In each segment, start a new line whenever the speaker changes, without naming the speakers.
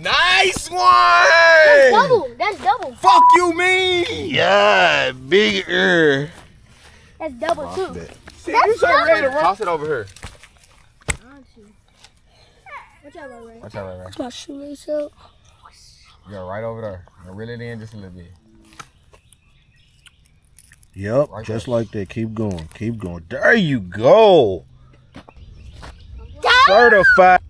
Nice one!
That's double. That's double.
Fuck you, me!
Yeah, bigger.
That's double too.
See, you so ready to toss it over here.
Watch out, Ray.
Watch out, Ray.
My shoelace up.
Yeah, right over there. Now reel it in just a little bit.
Yep,
Right
just
there.
like that. Keep going. Keep going. There you go. Certified.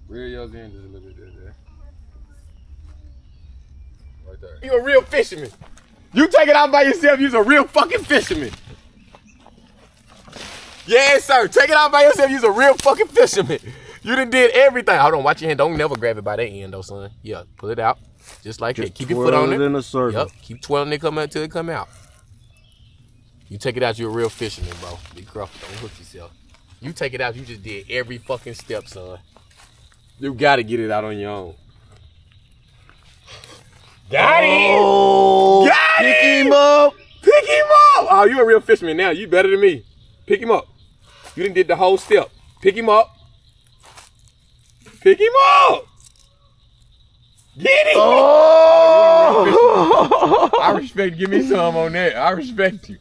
Reel yours in just a little bit there. Right there. You a real fisherman. You take it out by yourself, you's a real fucking fisherman. Yes, sir. Take it out by yourself, you's a real fucking fisherman. You done did everything. Hold on, watch your hand. Don't never grab it by that end though, son. Yeah, pull it out. Just like that. Keep your foot on it.
in a circle.
Yep. Keep twirling it until it come out. You take it out, you're a real fisherman, bro. Be careful. Don't hook yourself. You take it out, you just did every fucking step, son. You gotta get it out on your own. Got it!
Oh,
Got
pick
him!
him up.
Pick him up! Oh, you a real fisherman now. You better than me. Pick him up. You done did the whole step. Pick him up. Pick him up! Get him!
Oh!
I respect. Give me some on that. I respect you.